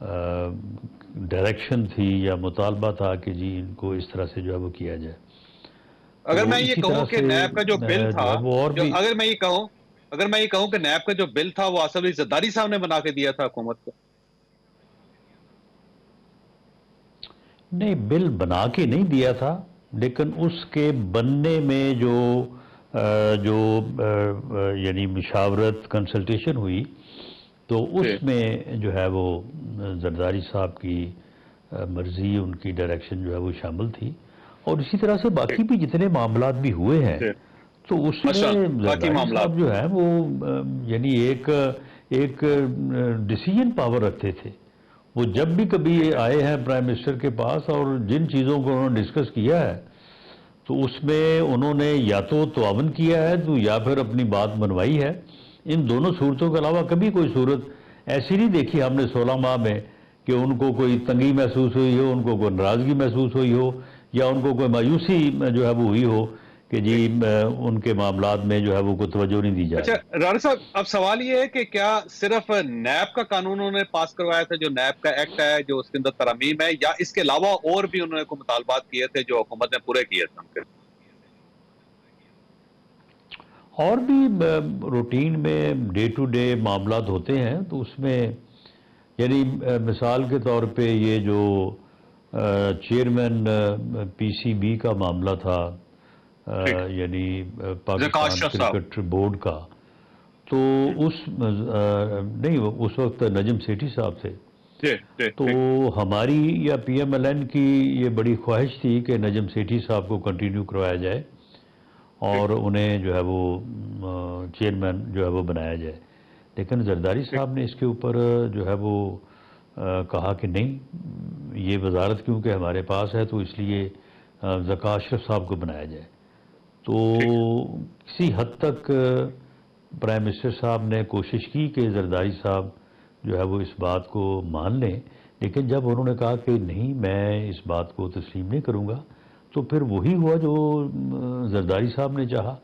Direction تھی یا مطالبہ تھا کہ جی ان کو اس طرح سے جو ہے وہ کیا جائے. اگر تو میں یہ اسی کہوں طرح کہ سے نیب کا جو بل تھا, وہ اور بھی اگر میں یہ کہوں کہ نیب کا جو بل تھا وہ اصل میں زرداری صاحب نے بنا کے دیا تھا حکومت کو. نہیں, بل بنا کے نہیں دیا تھا, لیکن اس کے بننے میں جو یعنی مشاورت کنسلٹیشن ہوئی تو اس میں جو ہے وہ زرداری صاحب کی مرضی, ان کی ڈائریکشن جو ہے وہ شامل تھی. اور اسی طرح سے باقی بھی جتنے معاملات بھی ہوئے ہیں تو اس میں زرداری صاحب جو ہے وہ یعنی ایک ڈیسیژن پاور رکھتے تھے. وہ جب بھی کبھی آئے ہیں پرائم منسٹر کے پاس اور جن چیزوں کو انہوں نے ڈسکس کیا ہے تو اس میں انہوں نے یا تو تعاون کیا ہے تو یا پھر اپنی بات منوائی ہے. ان دونوں صورتوں کے علاوہ کبھی کوئی صورت ایسی نہیں دیکھی ہم نے 16 ماہ میں کہ ان کو کوئی تنگی محسوس ہوئی ہو, ان کو کوئی ناراضگی محسوس ہوئی ہو, یا ان کو کوئی مایوسی جو ہے وہ ہوئی ہو کہ جی ان کے معاملات میں جو ہے وہ کوئی توجہ نہیں دی جائے. اچھا رانا صاحب, اب سوال یہ ہے کہ کیا صرف نیب کا قانون انہوں نے پاس کروایا تھا, جو نیب کا ایکٹ ہے جو اس کے اندر ترامیم ہے, یا اس کے علاوہ اور بھی انہوں نے کوئی مطالبات کیے تھے جو حکومت نے پورے کیے تھے ان کے؟ اور بھی روٹین میں ڈے ٹو ڈے معاملات ہوتے ہیں تو اس میں یعنی مثال کے طور پہ یہ جو چیئرمین پی سی بی کا معاملہ تھا, یعنی پاکستان کرکٹ بورڈ کا, تو اس وقت نجم سیٹھی صاحب تھے. تو ہماری یا پی ایم ایل این کی یہ بڑی خواہش تھی کہ نجم سیٹھی صاحب کو کنٹینیو کروایا جائے اور انہیں جو ہے وہ چیئرمین جو ہے وہ بنایا جائے. لیکن زرداری صاحب نے اس کے اوپر جو ہے وہ کہا کہ نہیں, یہ وزارت کیونکہ ہمارے پاس ہے تو اس لیے ذکا اشرف صاحب کو بنایا جائے. تو کسی حد تک پرائم منسٹر صاحب نے کوشش کی کہ زرداری صاحب جو ہے وہ اس بات کو مان لیں, لیکن جب انہوں نے کہا کہ نہیں میں اس بات کو تسلیم نہیں کروں گا تو پھر وہی ہوا جو زرداری صاحب نے چاہا.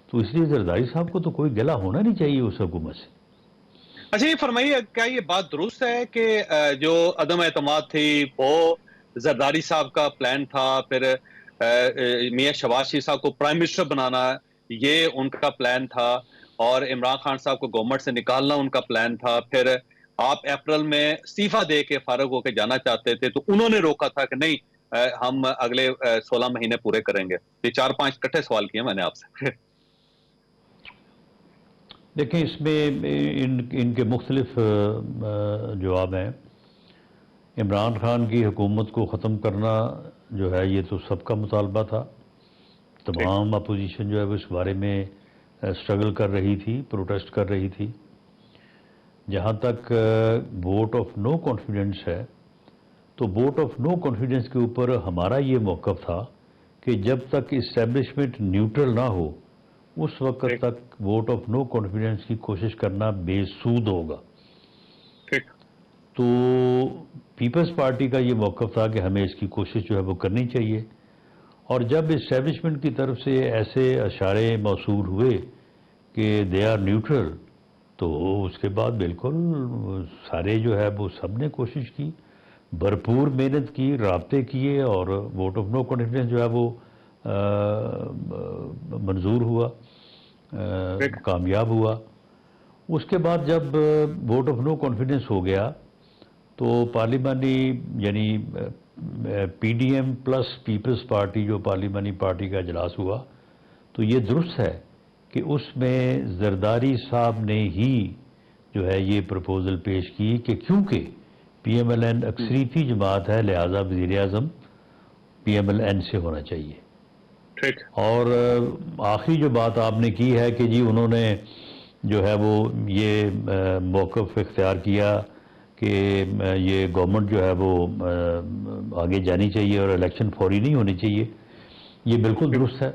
تو اس لیے زرداری صاحب کو تو کوئی گلہ ہونا نہیں چاہیے اس حکومت سے. اچھا یہ فرمائیے, کیا یہ بات درست ہے کہ جو عدم اعتماد تھی وہ زرداری صاحب کا پلان تھا, پھر میاں شہباز شریف صاحب کو پرائم منسٹر بنانا یہ ان کا پلان تھا, اور عمران خان صاحب کو گورنمنٹ سے نکالنا ان کا پلان تھا, پھر آپ اپریل میں استعفیٰ دے کے فارغ ہو کے جانا چاہتے تھے تو انہوں نے روکا تھا کہ نہیں ہم اگلے 16 مہینے پورے کریں گے. یہ 4-5 کٹھے سوال کیے میں نے آپ سے. دیکھیں اس میں ان کے مختلف جواب ہیں. عمران خان کی حکومت کو ختم کرنا جو ہے یہ تو سب کا مطالبہ تھا, تمام اپوزیشن جو ہے وہ اس بارے میں اسٹرگل کر رہی تھی, پروٹیسٹ کر رہی تھی. جہاں تک ووٹ آف نو کانفیڈنس ہے تو ووٹ آف نو کانفیڈنس کے اوپر ہمارا یہ موقف تھا کہ جب تک اسٹیبلشمنٹ نیوٹرل نہ ہو اس وقت تک ووٹ آف نو کانفیڈنس کی کوشش کرنا بے سود ہوگا. تو پیپلز پارٹی کا یہ موقف تھا کہ ہمیں اس کی کوشش جو ہے وہ کرنی چاہیے, اور جب اسٹیبلشمنٹ کی طرف سے ایسے اشارے موصول ہوئے کہ دے آر نیوٹرل تو اس کے بعد بالکل سارے جو ہے وہ سب نے کوشش کی, بھرپور محنت کی, رابطے کیے, اور ووٹ آف نو کانفیڈنس جو ہے وہ منظور ہوا, کامیاب ہوا. اس کے بعد جب ووٹ آف نو کانفیڈنس ہو گیا تو پارلیمانی یعنی پی ڈی ایم پلس پیپلز پارٹی جو پارلیمانی پارٹی کا اجلاس ہوا تو یہ درست ہے کہ اس میں زرداری صاحب نے ہی جو ہے یہ پروپوزل پیش کی کہ کیونکہ پی ایم ایل این اکثریتی جماعت ہے لہٰذا وزیر اعظم پی ایم ایل این سے ہونا چاہیے. اور آخری جو بات آپ نے کی ہے کہ جی انہوں نے جو ہے وہ یہ موقف اختیار کیا کہ یہ گورنمنٹ جو ہے وہ آگے جانی چاہیے اور الیکشن فوری نہیں ہونی چاہیے, یہ بالکل درست ہے.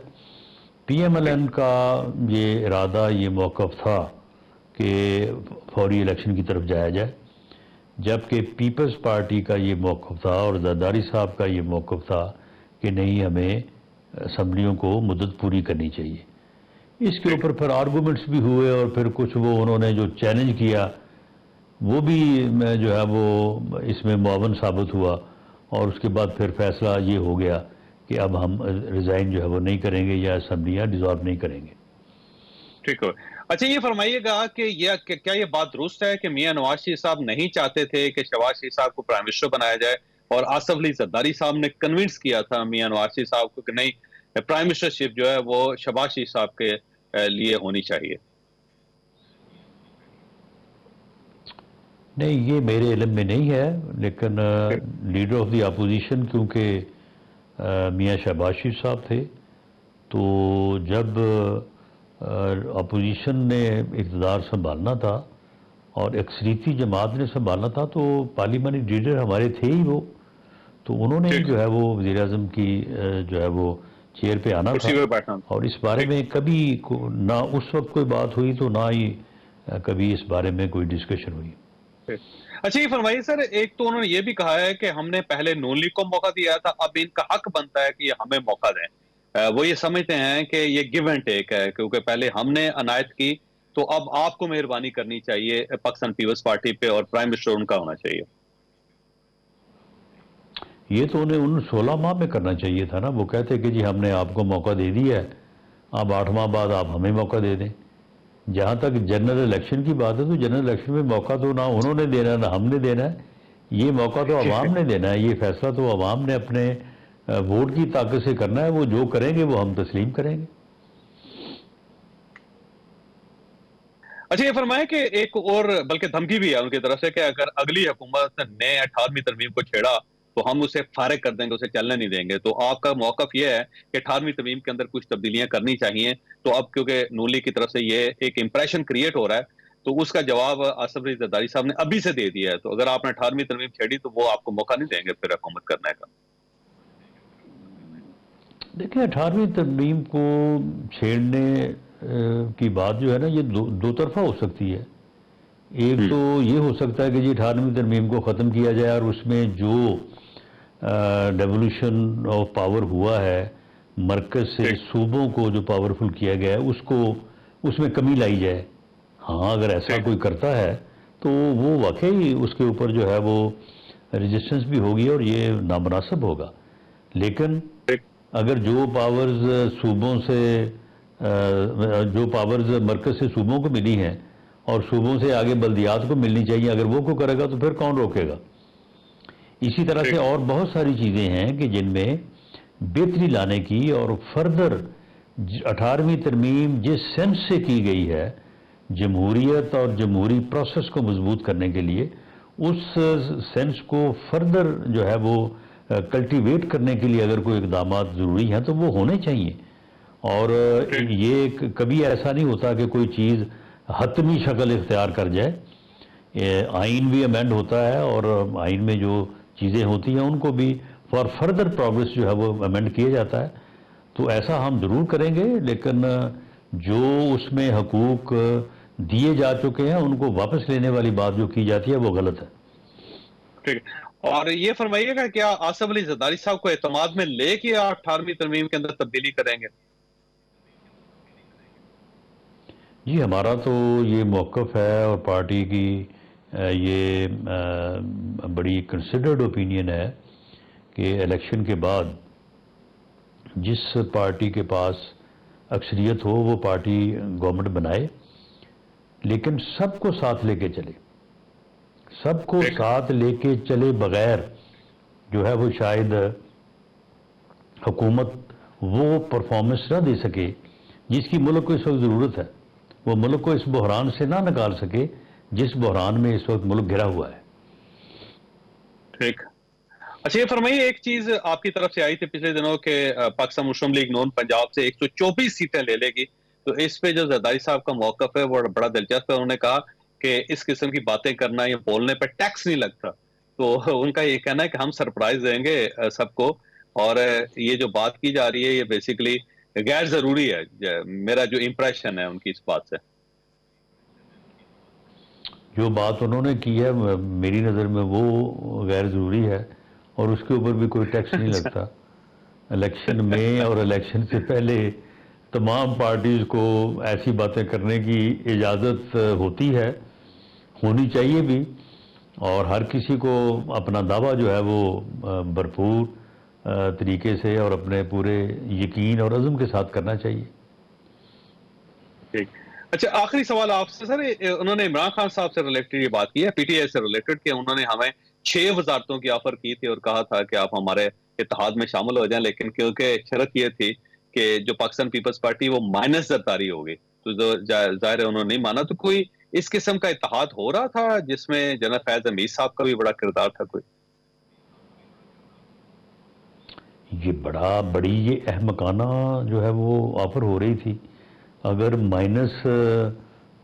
پی ایم ایل این کا یہ ارادہ, یہ موقف تھا کہ فوری الیکشن کی طرف جایا جائے, جبکہ پیپلز پارٹی کا یہ موقف تھا اور زرداری صاحب کا یہ موقف تھا کہ نہیں ہمیں اسمبلیوں کو مدت پوری کرنی چاہیے. اس کے اوپر پھر آرگومنٹس بھی ہوئے اور پھر کچھ وہ انہوں نے جو چیلنج کیا وہ بھی جو ہے وہ اس میں معاون ثابت ہوا، اور اس کے بعد پھر فیصلہ یہ ہو گیا کہ اب ہم ریزائن جو ہے وہ نہیں کریں گے یا اسمبلیاں ڈیزالو نہیں کریں گے۔ ٹھیک ہے۔ اچھا یہ فرمائیے گا کہ کیا یہ بات درست ہے کہ میاں نواز شریف صاحب نہیں چاہتے تھے کہ شہباز شریف صاحب کو پرائم منسٹر بنایا جائے، اور آصف علی زرداری صاحب نے کنونس کیا تھا میاں نواز شریف صاحب کو کہ نہیں، پرائم منسٹر شپ جو ہے وہ شہباز شریف صاحب کے لیے ہونی چاہیے؟ نہیں، یہ میرے علم میں نہیں ہے، لیکن لیڈر آف دی اپوزیشن کیونکہ میاں شہباز شریف صاحب تھے، تو جب اپوزیشن نے اقتدار سنبھالنا تھا اور اکثریتی جماعت نے سنبھالنا تھا، تو پارلیمانی لیڈر ہمارے تھے ہی وہ، تو انہوں نے جو ہے وہ وزیر اعظم کی جو ہے وہ چیئر پہ آنا تھا، اور اس بارے میں کبھی نہ اس وقت کوئی بات ہوئی تو نہ ہی کبھی اس بارے میں کوئی ڈسکشن ہوئی۔ اچھا یہ فرمائیے سر، ایک تو انہوں نے یہ بھی کہا ہے کہ ہم نے پہلے نون لیگ کو موقع دیا تھا، اب ان کا حق بنتا ہے کہ یہ ہمیں موقع دیں۔ وہ یہ سمجھتے ہیں کہ یہ گیو اینڈ ٹیک ہے، کیونکہ پہلے ہم نے عنایت کی تو اب آپ کو مہربانی کرنی چاہیے پاکستان پیپلز پارٹی پہ، اور پرائم منسٹر ان کا ہونا چاہیے۔ یہ تو انہیں ان 16 ماہ میں کرنا چاہیے تھا نا، وہ کہتے کہ جی ہم نے آپ کو موقع دے دیا ہے، اب 8 ماہ بعد آپ ہمیں موقع دے دیں۔ جہاں تک جنرل الیکشن کی بات ہے تو جنرل الیکشن میں موقع تو نہ انہوں نے دینا نہ ہم نے دینا ہے، یہ موقع تو عوام نے دینا ہے، یہ فیصلہ تو عوام نے اپنے ووٹ کی طاقت سے کرنا ہے، وہ جو کریں گے وہ ہم تسلیم کریں گے۔ اچھا یہ فرمائیں کہ ایک اور بلکہ دھمکی بھی ہے ان کی طرف سے کہ اگر اگلی حکومت نے 18ویں ترمیم کو چھیڑا تو ہم اسے فارغ کر دیں گے، اسے چلنے نہیں دیں گے۔ تو آپ کا موقف یہ ہے کہ 18ویں ترمیم کے اندر کچھ تبدیلیاں کرنی چاہیے، تو اب کیونکہ نون لیگ کی طرف سے یہ ایک امپریشن کریٹ ہو رہا ہے، تو اس کا جواب آصف علی زرداری صاحب نے ابھی سے دے دیا ہے، تو اگر آپ نے 18ویں ترمیم چھیڑی تو وہ آپ کو موقع نہیں دیں گے پھر حکومت کرنے کا۔ دیکھیں 18ویں ترمیم کو چھیڑنے کی بات جو ہے نا، یہ دو طرفہ ہو سکتی ہے۔ ایک تو یہ ہو سکتا ہے کہ جی 18ویں ترمیم کو ختم کیا جائے اور اس میں جو ڈیولوشن آف پاور ہوا ہے، مرکز سے صوبوں کو جو پاورفل کیا گیا ہے، اس میں کمی لائی جائے۔ ہاں اگر ایسا کوئی کرتا ہے تو وہ واقعی اس کے اوپر جو ہے وہ ریزسٹنس بھی ہوگی اور یہ نامناسب ہوگا، لیکن اگر جو پاورز صوبوں سے جو پاورز مرکز سے صوبوں کو ملی ہیں اور صوبوں سے آگے بلدیات کو ملنی چاہیے، اگر وہ کو کرے گا تو پھر کون روکے گا؟ اسی طرح سے اور بہت ساری چیزیں ہیں کہ جن میں بہتری لانے کی اور فردر 18ویں ترمیم جس سینس سے کی گئی ہے جمہوریت اور جمہوری پروسیس کو مضبوط کرنے کے لیے، اس سینس کو فردر جو ہے وہ کلٹیویٹ کرنے کے لیے اگر کوئی اقدامات ضروری ہیں تو وہ ہونے چاہیے۔ اور یہ کبھی ایسا نہیں ہوتا کہ کوئی چیز حتمی شکل اختیار کر جائے، آئین بھی امینڈ ہوتا ہے اور آئین میں جو چیزیں ہوتی ہیں ان کو بھی فار فردر پروگریس جو ہے وہ امینڈ کیا جاتا ہے، تو ایسا ہم ضرور کریں گے، لیکن جو اس میں حقوق دیے جا چکے ہیں ان کو واپس لینے والی بات جو کی جاتی ہے وہ غلط ہے۔ ٹھیک ہے، اور یہ فرمائیے گا کیا آصف علی زرداری صاحب کو اعتماد میں لے کے 18ویں ترمیم کے اندر تبدیلی کریں گے؟ جی ہمارا تو یہ موقف ہے اور پارٹی کی یہ بڑی کنسیڈرڈ اوپینین ہے کہ الیکشن کے بعد جس پارٹی کے پاس اکثریت ہو وہ پارٹی گورنمنٹ بنائے، لیکن سب کو ساتھ لے کے چلے، سب کو ساتھ لے کے چلے بغیر جو ہے وہ شاید حکومت وہ پرفارمنس نہ دے سکے جس کی ملک کو اس وقت ضرورت ہے، وہ ملک کو اس بحران سے نہ نکال سکے جس بحران میں اس وقت ملک گھرا ہوا ہے۔ ٹھیک، اچھا یہ فرمائیے ایک چیز آپ کی طرف سے آئی تھی پچھلے دنوں کہ پاکستان مسلم لیگ نون پنجاب سے 124 سیٹیں لے لے گی، تو اس پہ جو زرداری صاحب کا موقف ہے وہ بڑا دلچسپ ہے۔ انہوں نے کہا کہ اس قسم کی باتیں کرنا یا بولنے پہ ٹیکس نہیں لگتا، تو ان کا یہ کہنا ہے کہ ہم سرپرائز دیں گے سب کو، اور یہ جو بات کی جا رہی ہے یہ بیسیکلی غیر ضروری ہے۔ میرا جو امپریشن ہے ان کی اس بات سے، جو بات انہوں نے کی ہے میری نظر میں وہ غیر ضروری ہے، اور اس کے اوپر بھی کوئی ٹیکس نہیں لگتا۔ الیکشن میں اور الیکشن سے پہلے تمام پارٹیز کو ایسی باتیں کرنے کی اجازت ہوتی ہے، ہونی چاہیے بھی، اور ہر کسی کو اپنا دعویٰ جو ہے وہ بھرپور طریقے سے اور اپنے پورے یقین اور عزم کے ساتھ کرنا چاہیے۔ ٹھیک، اچھا آخری سوال آپ سے سر، انہوں نے عمران خان صاحب سے ریلیٹڈ یہ بات کی ہے، پی ٹی آئی سے ریلیٹڈ، کہ انہوں نے ہمیں 6 وزارتوں کی آفر کی تھی اور کہا تھا کہ آپ ہمارے اتحاد میں شامل ہو جائیں، لیکن کیونکہ شرط یہ تھی کہ جو پاکستان پیپلز پارٹی وہ مائنس زرداری ہوگی، تو ظاہر ہے انہوں نے نہیں مانا۔ تو کوئی اس قسم کا اتحاد ہو رہا تھا جس میں جنرل فیض حمید صاحب کا بھی بڑا کردار تھا کوئی؟ یہ بڑی یہ احمقانہ جو ہے وہ آفر ہو رہی تھی۔ اگر مائنس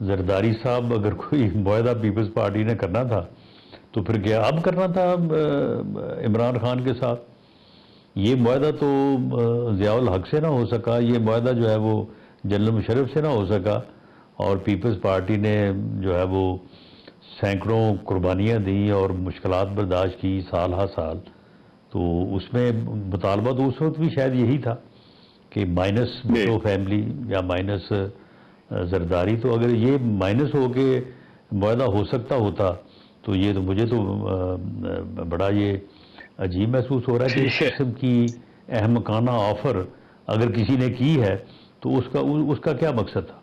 زرداری صاحب اگر کوئی معاہدہ پیپلز پارٹی نے کرنا تھا تو پھر کیا اب کرنا تھا عمران خان کے ساتھ؟ یہ معاہدہ تو ضیاء الحق سے نہ ہو سکا، یہ معاہدہ جو ہے وہ جنرل مشرف سے نہ ہو سکا، اور پیپلز پارٹی نے جو ہے وہ سینکڑوں قربانیاں دیں اور مشکلات برداشت کی سال ہا سال۔ تو اس میں مطالبہ تو اس وقت بھی شاید یہی تھا کہ مائنس بھٹو فیملی یا مائنس زرداری۔ تو اگر یہ مائنس ہو کے معاہدہ ہو سکتا ہوتا تو یہ تو مجھے تو بڑا یہ عجیب محسوس ہو رہا ہے کہ اس قسم کی احمقانہ آفر اگر کسی نے کی ہے تو اس کا کیا مقصد تھا؟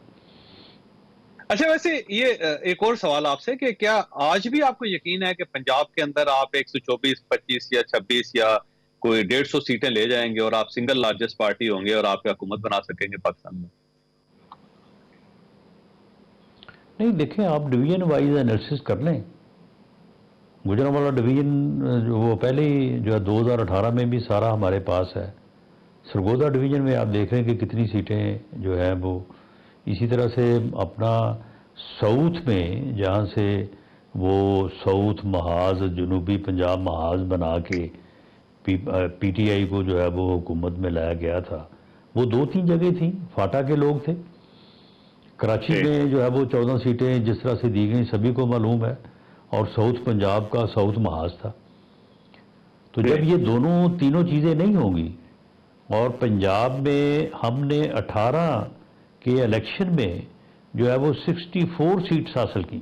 اچھا ویسے یہ ایک اور سوال آپ سے کہ کیا آج بھی آپ کو یقین ہے کہ پنجاب کے اندر آپ 124، 25 یا 26 یا کوئی 150 سیٹیں لے جائیں گے اور آپ سنگل لارجسٹ پارٹی ہوں گے اور آپ حکومت بنا سکیں گے پاکستان میں؟ نہیں، دیکھیں آپ ڈویژن وائز انالیسس کر لیں۔ گجرانوالہ ڈویژن جو وہ پہلے ہی جو ہے 2018 میں بھی سارا ہمارے پاس ہے۔ سرگودا ڈویژن میں آپ دیکھ رہے ہیں کہ کتنی سیٹیں جو ہے وہ، اسی طرح سے اپنا ساؤتھ میں جہاں سے وہ ساؤتھ محاذ جنوبی پنجاب محاذ بنا کے پی ٹی آئی کو جو ہے وہ حکومت میں لایا گیا تھا، وہ 2-3 جگہ تھیں، فاٹا کے لوگ تھے۔ کراچی میں جو ہے وہ 14 سیٹیں جس طرح سے دی گئیں سبھی کو معلوم ہے، اور ساؤتھ پنجاب کا ساؤتھ محاذ تھا۔ تو جب یہ تینوں چیزیں نہیں ہوں گی، اور پنجاب میں ہم نے 18 کے الیکشن میں جو ہے وہ 64 سیٹس حاصل کی،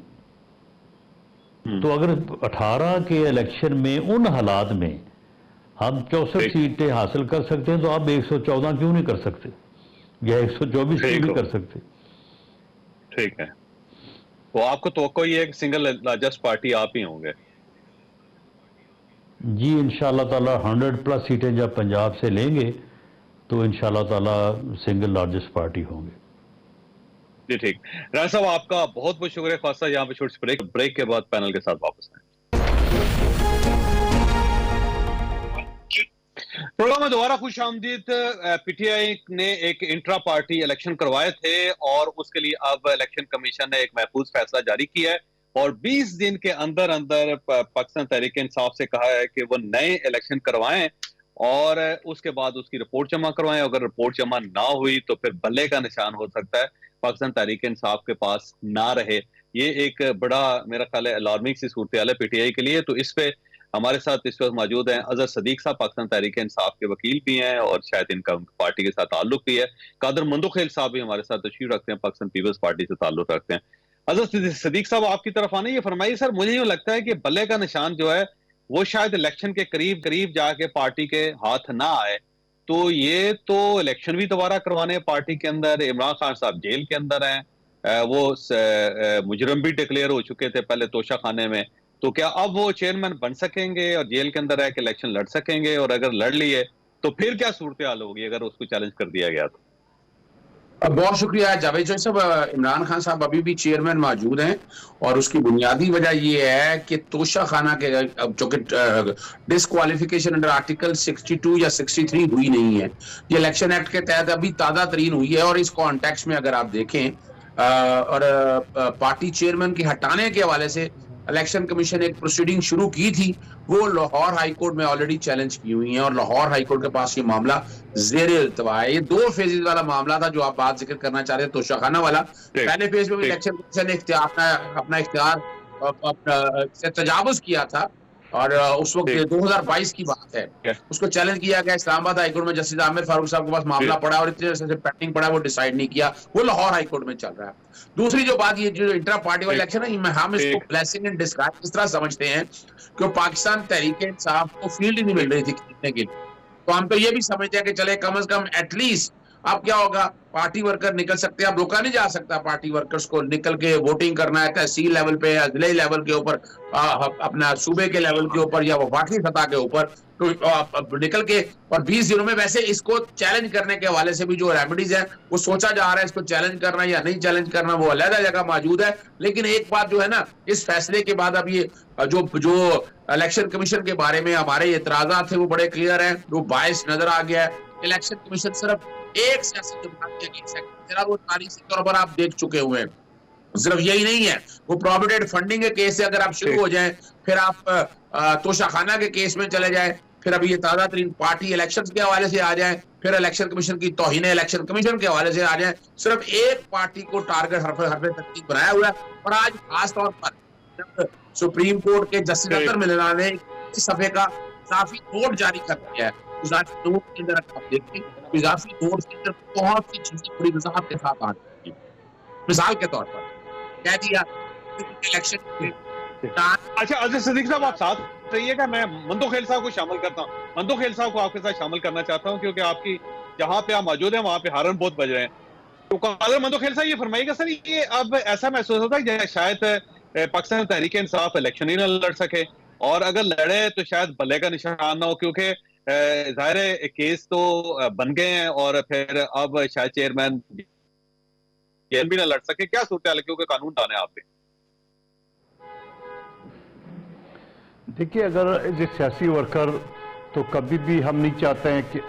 تو اگر 18 کے الیکشن میں ان حالات میں ہم 64 سیٹیں حاصل کر سکتے ہیں تو آپ 114 کیوں نہیں کر سکتے یا 124 کیوں نہیں کر سکتے؟ ٹھیک ہے، تو آپ کو توقع یہ ہے کہ سنگل لارجسٹ پارٹی آپ ہی ہوں گے؟ جی انشاءاللہ تعالی 100+ سیٹیں جب پنجاب سے لیں گے تو انشاءاللہ تعالی سنگل لارجسٹ پارٹی ہوں گے۔ جی ٹھیک، رانا صاحب آپ کا بہت بہت شکریہ، خاصہ یہاں پہ چھوٹی سی بریک کے بعد پینل کے ساتھ واپس آئیں۔ پروگرام میں دوبارہ خوش آمدید۔ پی ٹی آئی نے ایک انٹرا پارٹی الیکشن کروائے تھے اور اس کے لیے اب الیکشن کمیشن نے ایک محفوظ فیصلہ جاری کیا ہے اور 20 دن کے اندر پاکستان تحریک انصاف سے کہا ہے کہ وہ نئے الیکشن کروائیں اور اس کے بعد اس کی رپورٹ جمع کروائیں۔ اگر رپورٹ جمع نہ ہوئی تو پھر بلے کا نشان ہو سکتا ہے، پاکستان تحریک انصاف کے پاس نہ رہے۔ یہ ایک بڑا میرا خیال ہے الارمنگ سی صورتحال ہے پی ٹی آئی کے لیے۔ تو اس پہ ہمارے ساتھ اس وقت موجود ہیں اظہر صدیق صاحب، پاکستان تحریک انصاف کے وکیل بھی ہیں اور شاید ان کا پارٹی کے ساتھ تعلق بھی ہے۔ قادر مندوخیل صاحب بھی ہمارے ساتھ تشریف رکھتے ہیں، پاکستان پیپلز پارٹی سے تعلق رکھتے ہیں۔ اظہر صدیق صاحب آپ کی طرف آنے، یہ فرمائیے سر، مجھے یوں لگتا ہے کہ بلے کا نشان جو ہے وہ شاید الیکشن کے قریب جا کے پارٹی کے ہاتھ نہ آئے، تو یہ تو الیکشن بھی دوبارہ کروانے پارٹی کے اندر، عمران خان صاحب جیل کے اندر ہیں، وہ مجرم بھی ڈکلیئر ہو چکے تھے پہلے توشہ خانے میں، تو کیا اب وہ چیئرمین بن سکیں گے اور جیل کے اندر رہ کے الیکشن لڑ سکیں گے؟ اور اگر لڑ لیے تو پھر کیا صورتحال ہوگی اگر اس کو چیلنج کر دیا گیا تو؟ بہت شکریہ جاوید جوئی صاحب۔ عمران خان صاحب ابھی بھی چیئرمین موجود ہیں اور اس کی بنیادی وجہ یہ ہے کہ توشہ خانہ کے جو کہ ڈسکوالیفیکیشن انڈر آرٹیکل 62 یا 63 ہوئی نہیں ہے، یہ الیکشن ایکٹ کے تحت ابھی تازہ ترین ہوئی ہے۔ اور اس کانٹیکسٹ میں اگر آپ دیکھیں اور پارٹی چیئرمین کے ہٹانے کے حوالے سے الیکشن کمیشن ایک پروسیڈنگ شروع کی تھی، وہ لاہور ہائی کورٹ میں آلریڈی چیلنج کی ہوئی ہیں اور لاہور ہائی کورٹ کے پاس یہ معاملہ زیر التوا ہے۔ یہ 2 فیزز والا معاملہ تھا جو آپ بات ذکر کرنا چاہ رہے ہیں توشہ خانہ والا۔ پہلے فیز میں الیکشن کمیشن نے اپنا اختیار سے تجاوز کیا تھا اور اس وقت 2022 کی بات ہے, اس کو چیلنج کیا گیا اسلام آباد ہائی کورٹ میں, جسٹس عامر فاروق صاحب کے پاس معاملہ پڑا اور اتنے عرصے سے پینڈنگ پڑا, وہ ڈیسائیڈ نہیں کیا, وہ لاہور ہائی کورٹ میں چل رہا ہے. دوسری جو بات, یہ جو انٹرا پارٹی والا الیکشن ہے, ہم اس کو بلیسنگ ان ڈسگائز اس طرح سمجھتے ہیں کہ پاکستان تحریک انصاف کو فیلڈ ہی نہیں مل رہی تھی کھیلنے کے لیے, تو ہم تو یہ بھی سمجھتے ہیں کہ چلے کم از کم ایٹ لیسٹ اب کیا ہوگا, پارٹی ورکر نکل سکتے ہیں. اب روکا نہیں جا سکتا پارٹی ورکرز کو نکل کے ووٹنگ کرنا ہے تحصیل لیول پہ, ضلعی لیول کے اوپر, اپنا صوبے کے لیول کے اوپر یا وفاقی سطح کے اوپر, تو نکل کے. اور 20 دنوں میں ویسے اس کو چیلنج کرنے کے حوالے سے بھی جو ریمیڈیز ہیں وہ سوچا جا رہا ہے, اس کو چیلنج کرنا یا نہیں چیلنج کرنا وہ علیحدہ جگہ موجود ہے. لیکن ایک بات جو ہے نا, اس فیصلے کے بعد اب یہ جو الیکشن کمیشن کے بارے میں ہمارے اعتراضات تھے وہ بڑے کلیئر ہیں, وہ باعث نظر آ گیا ہے. الیکشن کمیشن صرف ایک سیاسی جماعت کے اگینسٹ ہے, وہ تاریخی طور پر آپ دیکھ چکے ہوئے ہیں. صرف یہی نہیں ہے, وہ پروویڈنٹ فنڈنگ کے کیس سے اگر آپ شروع ہو جائیں, پھر آپ توشہ خانہ کے کیس میں چلے جائیں, پھر ابھی یہ تازہ ترین پارٹی الیکشن کے حوالے سے آ جائیں, پھر الیکشن کمیشن کی توہین الیکشن کمیشن کے حوالے سے آ جائیں, صرف ایک پارٹی کو ٹارگٹ حرف تنقید بنایا ہوا ہے. اور آج خاص طور پر سپریم کورٹ کے جسٹس اختر ملنا نے اس صفحے کا اضافی نوٹ جاری کر دیا ہے. اضافی نوٹ کے اندر آپ دیکھیں, اضافی نوٹ کے اندر بہت سی چیزیں بڑی وضاحت کے ساتھ آ چکی. مثال کے طور پر کہہ دیا الیکشن. اچھا عزیز صدیق صاحب, آپ ساتھ رہیے گا, میں مندو خیل صاحب کو شامل کرتا ہوں. مندو خیل صاحب کو آپ کے ساتھ شامل کرنا چاہتا ہوں کیونکہ آپ کی جہاں پہ آپ موجود ہیں وہاں پہ ہارن بہت بج رہے ہیں. تو کالر مندو خیل صاحب یہ فرمائیے گا سر, یہ اب ایسا محسوس ہوتا ہے کہ شاید پاکستان تحریک انصاف الیکشن ہی نہ لڑ سکے, اور اگر لڑے تو شاید بھلے کا نشان نہ ہو, کیونکہ ظاہر کیس تو بن گئے ہیں اور پھر اب شاید چیئرمین بھی نہ لڑ سکے. کیا صورتحال ہے, کیونکہ قانون دان ہے آپ پہ؟ دیکھیے, اگر ایز اے سیاسی ورکر تو کبھی بھی ہم نہیں چاہتے ہیں کہ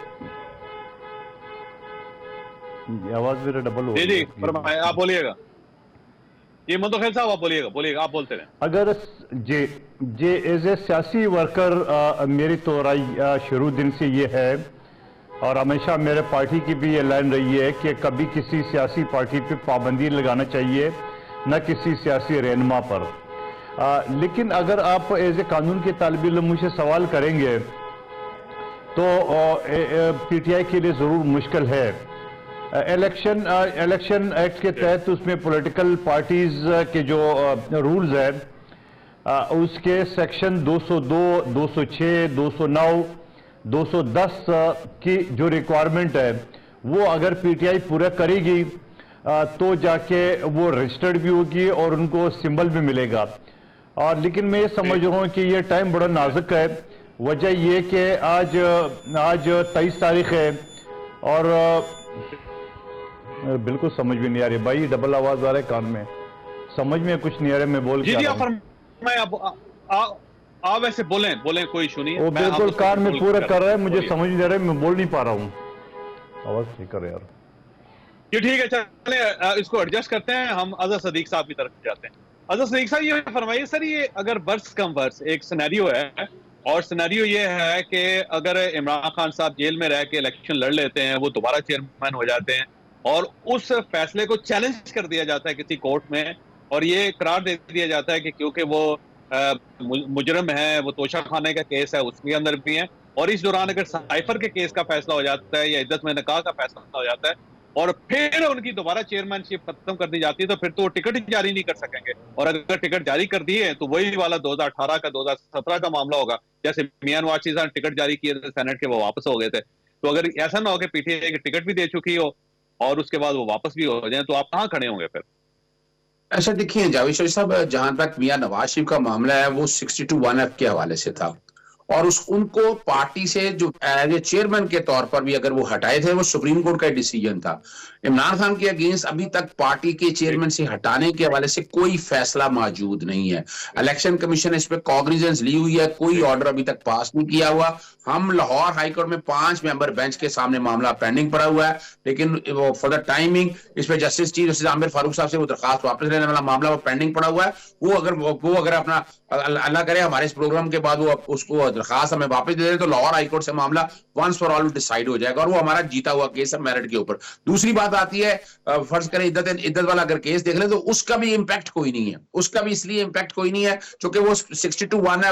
آواز میرا ڈبل ہو. جی فرمائیں, آپ بولیے گا. یہ مندو خیل صاحب آپ بولیے گا, آپ بولتے رہیں. اگر جی ایز اے سیاسی ورکر میری تو رائے شروع دن سے یہ ہے, اور ہمیشہ میرے پارٹی کی بھی یہ لائن رہی ہے کہ کبھی کسی سیاسی پارٹی پہ پابندی لگانا چاہیے, نہ کسی سیاسی رہنما پر. لیکن اگر آپ ایز اے قانون کے طالب علم مجھ سے سوال کریں گے تو پی ٹی آئی کے لیے ضرور مشکل ہے. الیکشن ایکٹ کے تحت اس میں پولیٹیکل پارٹیز کے جو رولز ہیں, اس کے سیکشن 202, 206, 209, 210 کی جو ریکوائرمنٹ ہے وہ اگر پی ٹی آئی پورا کرے گی تو جا کے وہ رجسٹرڈ بھی ہوگی اور ان کو سمبل بھی ملے گا. اور لیکن میں یہ سمجھ رہا ہوں کہ یہ ٹائم بڑا نازک ہے. وجہ یہ کہ آج 23 تاریخ ہے اور بالکل سمجھ بھی نہیں آ رہی بھائی, ڈبل آواز آ رہا ہے کان میں, سمجھ میں کچھ نہیں آ رہا, میں بول کے آپ ایسے بولیں کوئی ایشو نہیں ہے. وہ بالکل کان میں پورا کر رہا ہے, مجھے سمجھ نہیں آ رہا ہے, میں بول نہیں پا رہا ہوں. آواز ٹھیک کر یار. یہ ٹھیک ہے, چلیں اس کو ایڈجسٹ کرتے ہیں. ہم اظہر صدیق صاحب کی طرف جاتے ہیں. اظہر صدیق صاحب یہ فرمائیے سر, یہ اگر ورس کم ورس ایک سینیریو ہے, اور سینیریو یہ ہے کہ اگر عمران خان صاحب جیل میں رہ کے الیکشن لڑ لیتے ہیں, وہ دوبارہ چیئرمین ہو جاتے ہیں, اور اس فیصلے کو چیلنج کر دیا جاتا ہے کسی کورٹ میں, اور یہ قرار دے دیا جاتا ہے کہ کیونکہ وہ مجرم ہے, وہ توشہ خانے کا کیس ہے اس کے اندر بھی ہیں, اور اس دوران اگر سائفر کے کیس کا فیصلہ ہو جاتا ہے یا عدت میں نکاح کا فیصلہ ہو جاتا ہے, اور پھر ان کی دوبارہ چیئرمین شپ ختم کر دی جاتی ہے, تو پھر تو وہ ٹکٹ ہی جاری نہیں کر سکیں گے. اور اگر ٹکٹ جاری کر دیے تو وہی والا 2018 کا 2017 کا معاملہ ہوگا, جیسے میاں نواز شریف صاحب ٹکٹ جاری کیے تھے سینٹ کے, وہ واپس ہو گئے تھے. تو اگر ایسا نہ ہو کہ پی ٹی آئی کی ٹکٹ بھی دے چکی ہو اور اس کے بعد وہ واپس بھی ہو جائیں, تو آپ کہاں کھڑے ہوں گے پھر؟ ایسا دیکھیں جاوید شریف صاحب, جہاں تک میاں نواز شریف کا معاملہ ہے وہ 62(1)(f) کے حوالے سے تھا, اور ان کو پارٹی سے جو چیئرمین کے طور پر بھی اگر وہ ہٹائے تھے, وہ سپریم کورٹ کا ڈیسیجن تھا. عمران خان کے اگینسٹ ابھی تک پارٹی کے چیئرمین سے ہٹانے کے حوالے سے کوئی فیصلہ موجود نہیں ہے. الیکشن کمیشن اس پہ کاگنیزنس لی ہوئی ہے, کوئی آرڈر ابھی تک پاس نہیں کیا ہوا. ہم لاہور ہائی کورٹ میں 5 ممبر بینچ کے سامنے معاملہ پینڈنگ پڑا ہوا ہے, لیکن فار دا ٹائمنگ اس پہ جسٹس عامر فاروق صاحب سے وہ درخواست واپس لینے والا معاملہ وہ پینڈنگ پڑا ہوا ہے. وہ اگر اپنا اللہ کرے ہمارے اس پروگرام کے بعد وہ اس کو درخواست ہمیں واپس دے دیں تو لاہور ہائی کورٹ سے معاملہ ونس فار آل ڈیسائیڈ ہو جائے گا اور وہ ہمارا جیتا ہوا کیس ہے میرٹ کے اوپر. دوسری بات آتی ہے فرض کریں عدت والا اگر کیس دیکھ لیں تو اس کا بھی امپیکٹ کوئی نہیں ہے, اس کا بھی اس لیے امپیکٹ کوئی نہیں ہے چونکہ وہ 62(1) ہے,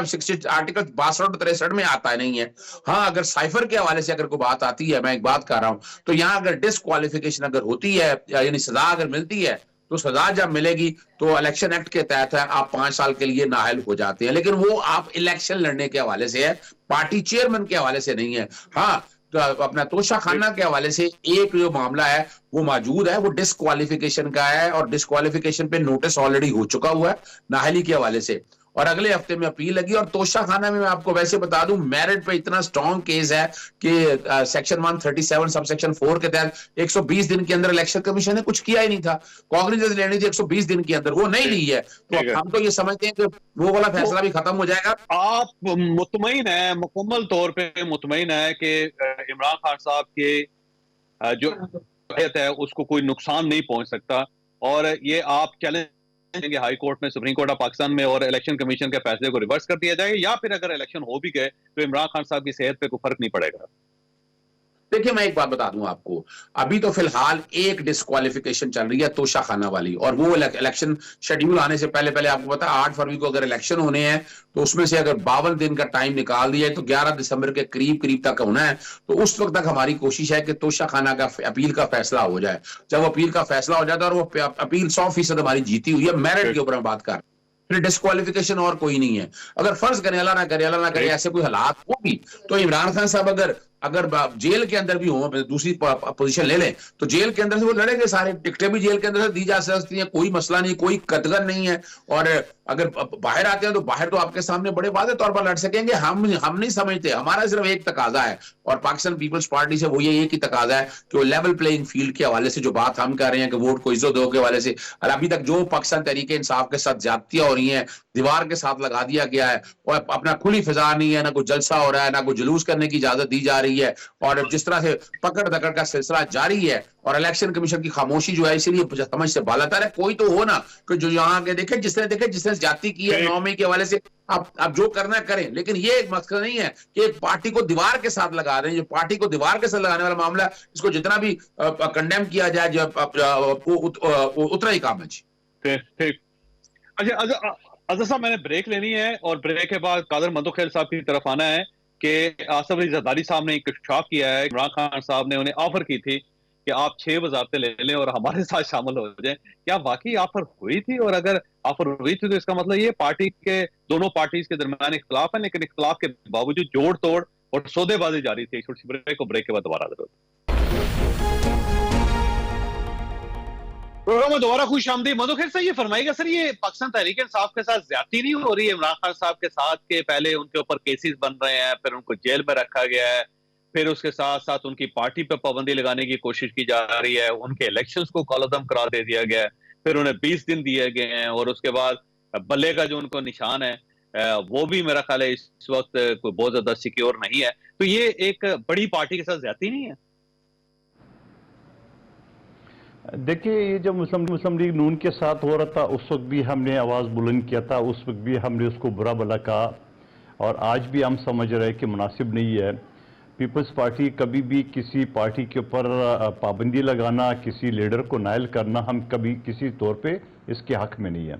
آرٹیکل 62 اور 63 میں آتا ہے نہیں ہے. ہاں اگر سائفر کے حوالے سے اگر کوئی بات آتی ہے, میں ایک بات کر رہا ہوں, تو یہاں اگر ڈسکوالیفیکیشن اگر ہوتی ہے یعنی سزا اگر ملتی ہے تو سزا جب ملے گی تو الیکشن ایکٹ کے تحت ہے آپ 5 سال کے لیے نااہل ہو جاتے ہیں, لیکن وہ آپ الیکشن لڑنے کے حوالے سے ہے, پارٹی چیئرمین کے حوالے سے نہیں ہے. ہاں اپنا توشہ خانہ کے حوالے سے ایک جو معاملہ ہے وہ موجود ہے, وہ ڈسکوالیفیکیشن کا ہے اور ڈسکوالیفیکیشن پہ نوٹس آلریڈی ہو چکا ہوا ہے نااہلی کے حوالے سے, اور اگلے ہفتے میں اپیل لگی. اور توشہ خانہ میں آپ کو ویسے بتا دوں میرٹ پہ اتنا سٹرونگ کیس ہے کہ سیکشن 137 سب سیکشن 4 کے تحت 120 دن کے اندر الیکشن کمیشن نے کچھ کیا ہی نہیں تھا, کانگریس لینی تھی 120 دن کے اندر, وہ نہیں لی ہے. تو ہم تو یہ سمجھتے ہیں کہ وہ والا فیصلہ بھی ختم ہو جائے گا. آپ مطمئن ہیں, مکمل طور پہ مطمئن ہے کہ عمران خان صاحب کے جو ہے اس کو کوئی نقصان نہیں پہنچ سکتا, اور یہ آپ چیلنج ہائی کورٹ میں, سپریم کورٹ آف پاکستان میں, اور الیکشن کمیشن کے فیصلے کو ریورس کر دیا جائے, یا پھر اگر الیکشن ہو بھی گئے تو عمران خان صاحب کی صحت پہ کوئی فرق نہیں پڑے گا؟ دیکھیں میں ایک بات بتا دوں آپ کو, ابھی تو فی الحال ایک ڈسکوالیفیکیشن چل رہی ہے توشہ خانہ والی, اور وہ الیکشن شیڈیول آنے سے پہلے آپ کو پتا 8 فروری کو اگر الیکشن ہونے ہیں تو اس میں سے اگر 52 دن کا ٹائم نکال دیا ہے تو 11 دسمبر کے قریب تک ہونا ہے. تو اس وقت تک ہماری کوشش ہے کہ توشہ خانہ کا اپیل کا فیصلہ ہو جائے. جب اپیل کا فیصلہ ہو جاتا ہے اور وہ اپیل 100% ہماری جیتی ہوئی ہے, میرٹ کے اوپر میں بات کر رہا ہوں, پھر ڈسکوالیفیکیشن اور کوئی نہیں ہے. اگر فرض کریں اللہ نہ کرے ایسے کوئی حالات ہو بھی تو عمران خان صاحب اگر جیل کے اندر بھی ہوں, دوسری پوزیشن لے لیں تو جیل کے اندر سے وہ لڑیں گے, سارے ٹکٹیں بھی جیل کے اندر سے دی جا سکتی ہیں, کوئی مسئلہ نہیں, کوئی قدغن نہیں ہے. اور اگر باہر آتے ہیں تو باہر تو آپ کے سامنے بڑے واضح طور پر لڑ سکیں گے. ہم نہیں سمجھتے, ہمارا صرف ایک تقاضا ہے اور پاکستان پیپلز پارٹی سے وہ یہ ایک ہی تقاضا ہے کہ وہ لیول پلینگ فیلڈ کے حوالے سے جو بات ہم کر رہے ہیں کہ ووٹ کو عزت دو کے حوالے سے, اور ابھی تک جو پاکستان تحریک انصاف کے ساتھ زیادتیاں ہو رہی ہیں, دیوار کے ساتھ لگا دیا گیا ہے, اور اپنا کھلی فضا نہیں ہے, نہ کوئی جلسہ ہو رہا ہے, نہ کوئی جلوس کرنے کی اجازت دی جا رہی ہے, اور جس طرح سے پکڑ دکڑ کا سلسلہ جاری ہے, اور الیکشن کمیشن کی خاموشی جو ہے اسی لیے سمجھ سے بالاتر ہے. کوئی تو ہو نا کہ جو یہاں کے دیکھے جس نے جاتی کی ہے 9 مئی کے حوالے سے, آپ جو کرنا کریں, لیکن یہ ایک مقصد نہیں ہے کہ ایک پارٹی کو دیوار کے ساتھ لگا رہے ہیں. جو پارٹی کو دیوار کے ساتھ لگانے والا معاملہ ہے اس کو جتنا بھی کنڈیم کیا جائے اتنا ہی کام ہے. ٹھیک. اچھا اظہر صاحب, میں نے بریک لینی ہے اور بریک کے بعد قادر مندوخیل صاحب کی طرف آنا ہے کہ آصف علی زرداری صاحب نے انکشاف کیا ہے, عمران خان صاحب نے انہیں آفر کی تھی کہ آپ 6 وزارتیں لے لیں اور ہمارے ساتھ شامل ہو جائیں. کیا واقعی آفر ہوئی تھی؟ اور اگر آفر ہوئی تھی تو اس کا مطلب یہ پارٹی کے دونوں پارٹیز کے درمیان اختلاف ہے, لیکن اختلاف کے باوجود جوڑ توڑ اور سودے بازی جاری تھی. چھوٹی سی بریک کے بعد دوبارہ ضرورت. پروگرام میں دوبارہ خوش آمدید. مندوخیل صاحب یہ فرمائے گا سر, یہ پاکستان تحریک انصاف کے ساتھ زیادتی نہیں ہو رہی ہے عمران خان صاحب کے ساتھ کہ پہلے ان کے اوپر کیسز بن رہے ہیں, پھر ان کو جیل میں رکھا گیا ہے, پھر اس کے ساتھ ساتھ ان کی پارٹی پہ پابندی لگانے کی کوشش کی جا رہی ہے, ان کے الیکشنز کو کالعدم قرار دے دیا گیا ہے, پھر انہیں 20 دن دیے گئے ہیں, اور اس کے بعد بلے کا جو ان کو نشان ہے وہ بھی میرا خیال ہے اس وقت کوئی بہت زیادہ سیکیور نہیں ہے. تو یہ ایک بڑی پارٹی کے ساتھ زیادتی نہیں ہے؟ دیکھیں, یہ جب مسلم لیگ نون کے ساتھ ہو رہا تھا اس وقت بھی ہم نے آواز بلند کیا تھا, اس وقت بھی ہم نے اس کو برا بھلا کہا, اور آج بھی ہم سمجھ رہے کہ مناسب نہیں ہے. پیپلز پارٹی کبھی بھی کسی پارٹی کے اوپر پابندی لگانا, کسی لیڈر کو نائل کرنا, ہم کبھی کسی طور پہ اس کے حق میں نہیں ہے.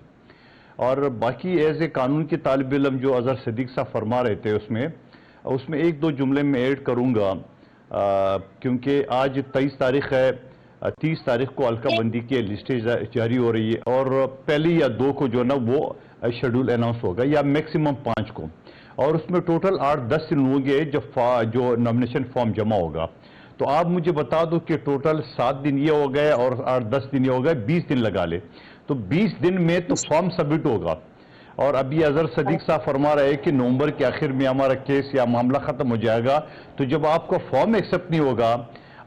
اور باقی ایز اے قانون کے طالب علم جو اظہر صدیق صاحب فرما رہے تھے اس میں 1-2 جملے میں ایڈ کروں گا, کیونکہ آج 23 تاریخ ہے, 30 تاریخ کو حلقہ بندی کی لسٹیں جاری ہو رہی ہے, اور پہلی یا 2 کو جو نا وہ شیڈول اناؤنس ہوگا, یا میکسیمم 5 کو, اور اس میں ٹوٹل 8-10 دن ہوں گے جو نامنیشن فارم جمع ہوگا. تو آپ مجھے بتا دو کہ ٹوٹل 7 دن یہ ہو گئے اور 8-10 دن یہ ہو گئے, 20 دن لگا لے, تو 20 دن میں تو فارم سبمٹ ہوگا. اور ابھی اظہر صدیق صاحب فرما رہے ہیں کہ نومبر کے آخر میں ہمارا کیس یا معاملہ ختم ہو جائے گا. تو جب آپ کا فارم ایکسیپٹ نہیں ہوگا,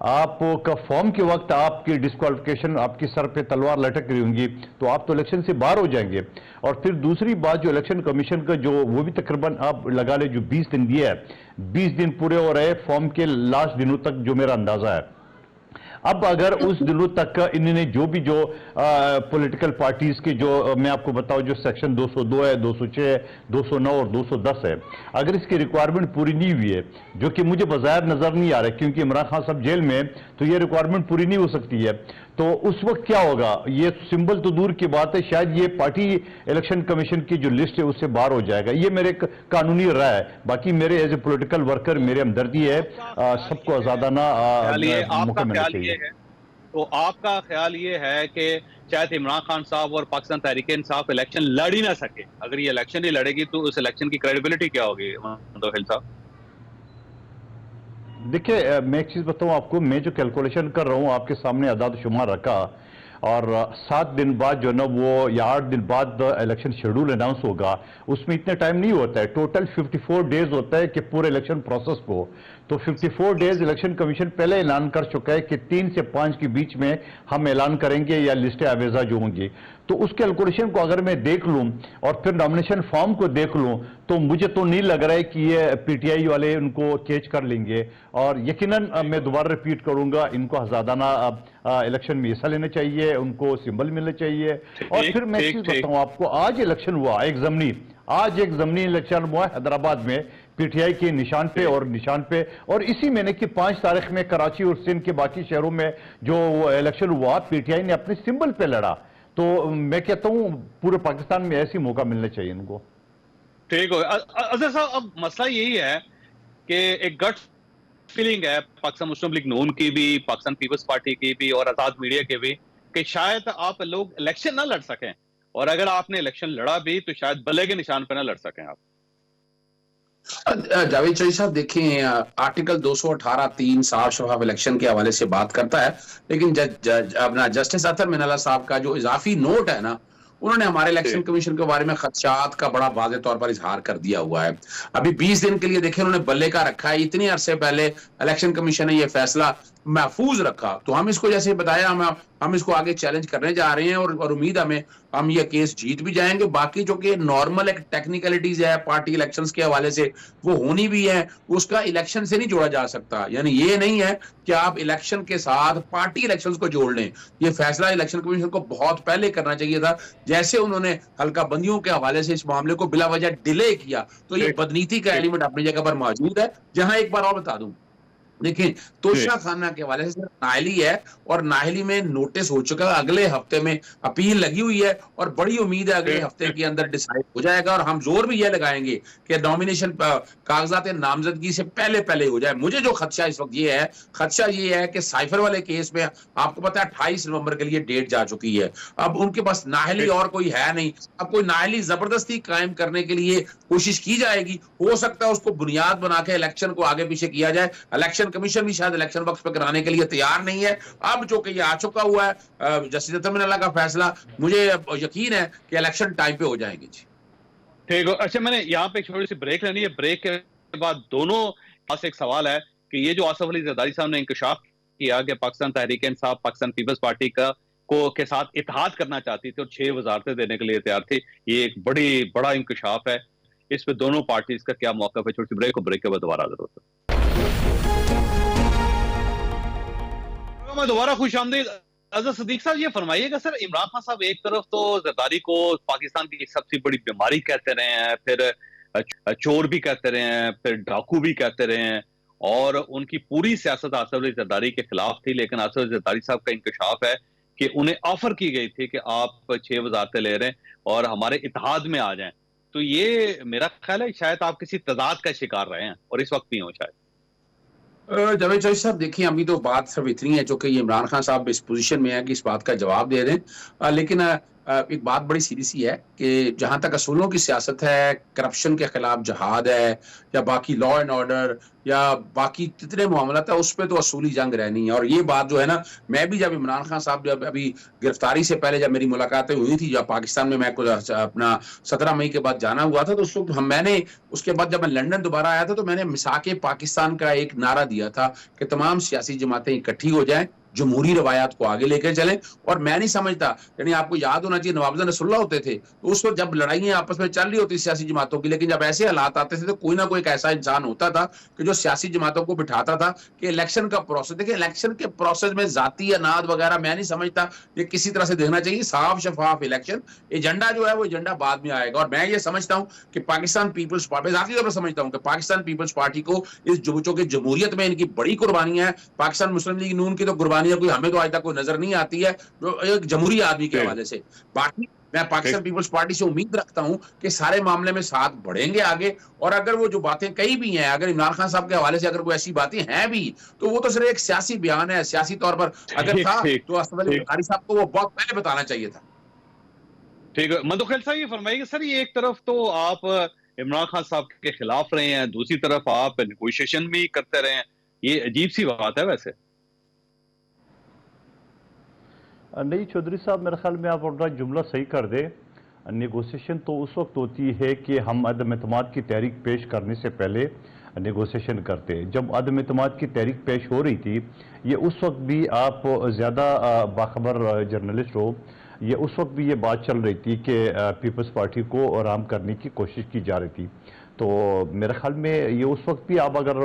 آپ کا فارم کے وقت آپ کی ڈسکوالیفیکیشن آپ کی سر پہ تلوار لٹک رہی ہوں گی, تو آپ تو الیکشن سے باہر ہو جائیں گے. اور پھر دوسری بات, جو الیکشن کمیشن کا جو وہ بھی تقریباً آپ لگا لے جو 20 دن دیا ہے, 20 دن پورے ہو رہے فارم کے لاسٹ دنوں تک, جو میرا اندازہ ہے. اب اگر اس دنوں تک انہوں نے جو پولیٹیکل پارٹیز کے جو میں آپ کو بتاؤں جو سیکشن 202 ہے 206 ہے 209 اور 210 ہے, اگر اس کی ریکوائرمنٹ پوری نہیں ہوئی ہے, جو کہ مجھے بظاہر نظر نہیں آ رہا ہے کیونکہ عمران خان صاحب جیل میں تو یہ ریکوائرمنٹ پوری نہیں ہو سکتی ہے, تو اس وقت کیا ہوگا؟ یہ سمبل تو دور کی بات ہے, شاید یہ پارٹی الیکشن کمیشن کی جو لسٹ ہے اس سے باہر ہو جائے گا. یہ میرے قانونی رائے ہے, باقی میرے ایز اے پولیٹیکل ورکر میرے ہمدردی ہے, سب کو آزادانہ موقع ملنا چاہیے. تو آپ کا خیال یہ ہے کہ شاید عمران خان صاحب اور پاکستان تحریک انصاف الیکشن لڑ ہی نہ سکے, اگر یہ الیکشن ہی لڑے گی تو اس الیکشن کی کریڈیبلٹی کیا ہوگی منتخب صاحب؟ دیکھیں میں ایک چیز بتاؤں آپ کو, میں جو کیلکولیشن کر رہا ہوں آپ کے سامنے اعداد و شمار رکھا, اور 7 دن بعد جو نا وہ یا 8 دن بعد الیکشن شیڈول اناؤنس ہوگا, اس میں اتنا ٹائم نہیں ہوتا ہے, ٹوٹل 54 ڈیز ہوتا ہے کہ پورے الیکشن پروسیس کو. تو 54 ڈیز الیکشن کمیشن پہلے اعلان کر چکا ہے کہ 3 سے 5 کے بیچ میں ہم اعلان کریں گے یا لسٹ آویزہ جو ہوں گی. تو اس کیلکولیشن کو اگر میں دیکھ لوں اور پھر نامنیشن فارم کو دیکھ لوں تو مجھے تو نہیں لگ رہا ہے کہ یہ پی ٹی آئی والے ان کو کیچ کر لیں گے, اور یقیناً میں دوبارہ ریپیٹ کروں گا, ان کو آزادانہ الیکشن میں حصہ لینا چاہیے, ان کو سمبل ملنا چاہیے. اور پھر میں ایک چیز بتاؤں آپ کو, آج الیکشن ہوا ایک ضمنی الیکشن ہوا حیدرآباد میں پی ٹی آئی کے نشان پہ, اور اسی مہینے کی 5 تاریخ میں کراچی اور سندھ کے باقی شہروں میں جو الیکشن ہوا پی ٹی آئی نے اپنے سمبل پہ لڑا. تو میں کہتا ہوں پورے پاکستان میں ایسی موقع ملنا چاہیے ان کو. ٹھیک ہو اظہر صاحب, اب مسئلہ یہی ہے کہ ایک گٹ فیلنگ ہے پاکستان مسلم لیگ نون کی بھی, پاکستان پیپلز پارٹی کی بھی اور آزاد میڈیا کی بھی, کہ شاید آپ لوگ الیکشن نہ لڑ سکیں, اور اگر آپ نے الیکشن لڑا بھی تو شاید بلے کے نشان پہ نہ لڑ سکیں آپ. جاوید چوہدری صاحب دیکھیں, آرٹیکل 218 3 صاف شفاف الیکشن کے حوالے سے بات کرتا ہے, لیکن اپنا جسٹس اطہر من اللہ صاحب کا جو اضافی نوٹ ہے نا, انہوں نے ہمارے الیکشن کمیشن کے بارے میں خدشات کا بڑا واضح طور پر اظہار کر دیا ہوا ہے. ابھی 20 دن کے لیے دیکھیں انہوں نے بلے کا رکھا ہے, اتنے عرصے پہلے الیکشن کمیشن نے یہ فیصلہ محفوظ رکھا, تو ہم اس کو جیسے بتایا ہم اس کو آگے چیلنج کرنے جا رہے ہیں, اور امید ہم یہ کیس جیت بھی جائیں گے. باقی جو کہ نارمل ایک ٹیکنیکلٹیز ہے پارٹی الیکشنز کے حوالے سے وہ ہونی بھی ہے, اس کا الیکشن سے نہیں جوڑا جا سکتا. یعنی یہ نہیں ہے کہ آپ الیکشن کے ساتھ پارٹی الیکشنز کو جوڑ لیں, یہ فیصلہ الیکشن کمیشن کو بہت پہلے کرنا چاہیے تھا. جیسے انہوں نے حلقہ بندیوں کے حوالے سے اس معاملے کو بلا وجہ ڈیلے کیا, تو یہ بدنیتی کا ایلیمنٹ اپنی جگہ پر موجود ہے. جہاں ایک بار اور بتا دوں, دیکھیں توشہ خانہ کے حوالے سے نااہلی ہے, اور نااہلی میں نوٹس ہو چکا, اگلے ہفتے میں اپیل لگی ہوئی ہے, اور بڑی امید ہے اگلے ہفتے کے اندر ڈیسائیڈ ہو جائے گا. اور ہم زور بھی یہ لگائیں گے کہ نامینیشن کاغذات نامزدگی سے پہلے ہو جائے. مجھے جو خدشہ اس وقت یہ ہے کہ سائفر والے کیس میں آپ کو پتا ہے 28 نومبر کے لیے ڈیٹ جا چکی ہے, اب ان کے پاس نااہلی اور کوئی ہے نہیں. اب کوئی نااہلی زبردستی قائم کرنے کے لیے کوشش کی جائے گی, ہو سکتا ہے اس کو بنیاد بنا کے الیکشن کو آگے پیچھے کیا جائے. الیکشن کمیشن بھی شاید الیکشن وقت پہ کرانے کے لیے تیار نہیں ہے. اب جو کہ یہ آ چکا ہوا ہے جسٹس اطہر من اللہ کا فیصلہ, مجھے یقین ہے کہ الیکشن ٹائم پہ ہو جائیں گے. جی ٹھیک ہے. اچھا میں نے یہاں پہ ایک چھوٹی سی بریک لینی ہے, بریک کے بعد دونوں پاس ایک سوال ہے کہ یہ جو آصف علی زرداری صاحب نے انکشاف کیا کہ پاکستان تحریک انصاف پاکستان پیپلز پارٹی کے ساتھ اتحاد کرنا چاہتی تھی اور 6 وزارتیں دینے کے لیے تیار تھی, یہ ایک بڑا انکشاف ہے. اس پہ دونوں پارٹیز کا کیا موقف ہے؟ چھوٹی سی بریک, اور بریک کے بعد دوبارہ حاضر ہوتا ہے. میں دوبارہ خوش آمدید. اظہر صدیق صاحب یہ فرمائیے گا سر, عمران خان صاحب ایک طرف تو زرداری کو پاکستان کی سب سے بڑی بیماری کہتے رہے ہیں, پھر چور بھی کہتے رہے ہیں, پھر ڈاکو بھی کہتے رہے ہیں, اور ان کی پوری سیاست آصف علی زرداری کے خلاف تھی. لیکن آصف علی زرداری صاحب کا انکشاف ہے کہ انہیں آفر کی گئی تھی کہ آپ 6 وزارتیں لے رہے ہیں اور ہمارے اتحاد میں آ جائیں. تو یہ میرا خیال ہے شاید آپ کسی تضاد کا شکار رہے ہیں, اور اس وقت بھی ہوں شاید. جاوید چوہدری صاحب دیکھیں, ابھی تو بات صرف اتنی ہے جو کہ یہ عمران خان صاحب اس پوزیشن میں ہے کہ اس بات کا جواب دے دیں, لیکن ایک بات بڑی سیریس ہی ہے کہ جہاں تک اصولوں کی سیاست ہے, کرپشن کے خلاف جہاد ہے, یا باقی لا اینڈ آرڈر یا باقی جتنے معاملات ہیں, اس پہ تو اصولی جنگ رہنی ہے. اور یہ بات جو ہے نا, میں بھی جب عمران خان صاحب جب ابھی گرفتاری سے پہلے جب میری ملاقاتیں ہوئی تھی جب پاکستان میں اپنا 17 مئی کے بعد جانا ہوا تھا, تو اس وقت میں نے اس کے بعد جب میں لنڈن دوبارہ آیا تھا تو میں نے مساک پاکستان کا ایک نعرہ دیا تھا کہ تمام سیاسی جماعتیں اکٹھی ہو جائیں جمہوری روایات کو آگے لے کے چلیں. اور میں نہیں سمجھتا, یعنی آپ کو یاد ہونا چاہیے نواب نصراللہ ہوتے تھے تو اس وقت جب لڑائیاں آپس میں چل رہی ہوتی سیاسی جماعتوں کی, لیکن جب ایسے حالات آتے تھے تو کوئی نہ کوئی ایک ایسا انسان ہوتا تھا کہ جو سیاسی جماعتوں کو بٹھاتا تھا کہ الیکشن کا پروسیس, دیکھیں الیکشن کے پروسیس میں ذاتی اناد وغیرہ میں نہیں سمجھتا یہ کسی طرح سے دیکھنا چاہیے. صاف شفاف الیکشن, ایجنڈا جو ہے وہ ایجنڈا بعد میں آئے گا. اور میں یہ سمجھتا ہوں کہ پاکستان پیپلز پارٹی, ذاتی طور پر سمجھتا ہوں کہ پاکستان پیپلز پارٹی کو اس چونکہ جمہوریت میں ان کی بڑی قربانیاں ہیں, پاکستان مسلم لیگ نون کی تو قربانیاں کوئی ہمیں تو آج تک کوئی نظر نہیں آتی ہے جو ایک جمہوری آدمی کے حوالے سے. باقی میں پاکستان پیپلز پارٹی سے امید رکھتا ہوں کہ سارے معاملے میں ساتھ بڑھیں گے آگے. اور اگر وہ جو باتیں کئی بھی ہیں, اگر عمران خان صاحب کے حوالے سے اگر کوئی ایسی باتیں ہیں بھی تو وہ تو صرف ایک سیاسی بیان ہے, سیاسی طور پر اگر تھا تو اسد علی بخاری صاحب کو وہ بہت پہلے بتانا چاہیے تھا. ٹھیک ہے, مدوخیل صاحب یہ فرمائیے کہ سر یہ ایک طرف تو آپ عمران خان صاحب کے خلاف رہے ہیں, دوسری طرف آپ نیگوشیشن بھی کرتے رہے ہیں, یہ عجیب سی بات ہے ویسے. نہیں چودھری صاحب, میرے خیال میں آپ اپنا جملہ صحیح کر دیں. نیگوسیشن تو اس وقت ہوتی ہے کہ ہم عدم اعتماد کی تحریک پیش کرنے سے پہلے نیگوسیشن کرتے. جب عدم اعتماد کی تحریک پیش ہو رہی تھی, یہ اس وقت بھی آپ زیادہ باخبر جرنلسٹ ہو, یہ اس وقت بھی یہ بات چل رہی تھی کہ پیپلز پارٹی کو آرام کرنے کی کوشش کی جا رہی تھی. تو میرے خیال میں یہ اس وقت بھی آپ اگر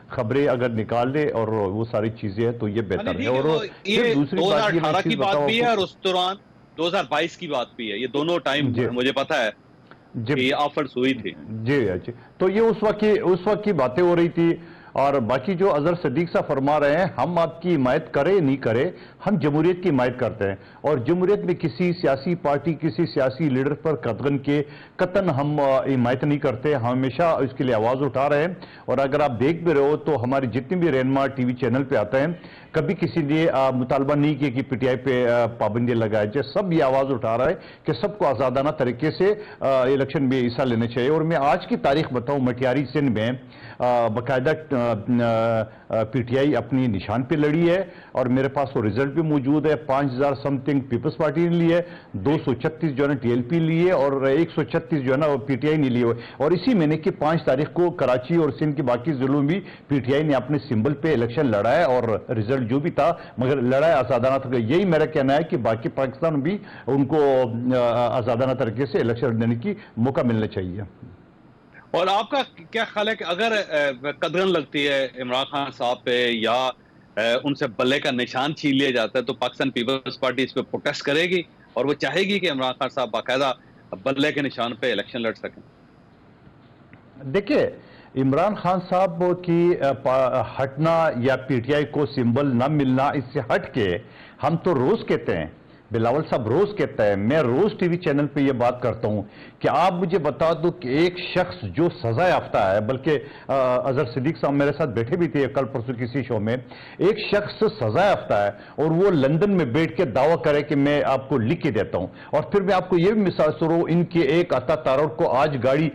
خبریں اگر نکال لیں اور وہ ساری چیزیں ہیں تو یہ بہتر ہے. اور یہ 2018 کی بات بھی ہے اور اس دوران 2022 کی بات بھی ہے, یہ دونوں ٹائم مجھے پتا ہے کہ یہ آفرز ہوئی تھی. جی جی, تو یہ اس وقت کی باتیں ہو رہی تھی. اور باقی جو اظہر صدیق صاحب فرما رہے ہیں, ہم آپ کی حمایت کریں نہیں کریں, ہم جمہوریت کی حمایت کرتے ہیں. اور جمہوریت میں کسی سیاسی پارٹی, کسی سیاسی لیڈر پر قطعاً ہم حمایت نہیں کرتے, ہمیشہ اس کے لیے آواز اٹھا رہے ہیں. اور اگر آپ دیکھ بھی رہے ہو تو ہماری جتنے بھی رہنما ٹی وی چینل پہ آتے ہیں, کبھی کسی نے مطالبہ نہیں کیا کہ پی ٹی آئی پہ پابندی لگائے جائے. سب یہ آواز اٹھا رہا ہے کہ سب کو آزادانہ طریقے سے الیکشن میں حصہ لینا چاہیے. اور میں آج کی تاریخ بتاؤں, مٹیاری سندھ میں باقاعدہ پی ٹی آئی اپنی نشان پہ لڑی ہے اور میرے پاس وہ رزلٹ بھی موجود ہے. 5000 سم تھنگ پیپلز پارٹی نے لی ہے, 236 جو ہے نا ٹی ایل پی لی ہے اور 136 جو ہے نا پی ٹی آئی نے لی ہے. اور اسی مہینے کی 5 تاریخ کو کراچی اور سندھ کے باقی ضلعوں میں پی ٹی آئی نے اپنے سمبل پہ الیکشن لڑا ہے اور رزلٹ جو بھی تھا مگر لڑائی آزادانہ تھا. یہی میرا کہنا ہے کہ باقی پاکستان بھی ان کو آزادانہ طریقے سے الیکشن دینے کی موقع ملنا چاہیے. اور آپ کا کیا خیال ہے کہ اگر قدغن لگتی ہے عمران خان صاحب پہ یا ان سے بلے کا نشان چھین لیا جاتا ہے تو پاکستان پیپلز پارٹی اس پہ پروٹیسٹ کرے گی اور وہ چاہے گی کہ عمران خان صاحب باقاعدہ بلے کے نشان پہ الیکشن لڑ سکیں؟ دیکھیں, عمران خان صاحب کی ہٹنا یا پی ٹی آئی کو سمبل نہ ملنا, اس سے ہٹ کے ہم تو روز کہتے ہیں, بلاول صاحب روز کہتا ہے, میں روز ٹی وی چینل پہ یہ بات کرتا ہوں کہ آپ مجھے بتا دو کہ ایک شخص جو سزا یافتہ ہے, بلکہ اظہر صدیق صاحب میرے ساتھ بیٹھے بھی تھے کل پرسوں کسی شو میں, ایک شخص سزا یافتہ ہے اور وہ لندن میں بیٹھ کے دعویٰ کرے کہ میں آپ کو لکھ کے دیتا ہوں. اور پھر میں آپ کو یہ بھی مثال سنوں, ان کے ایک عطا تاروڑ کو آج گاڑی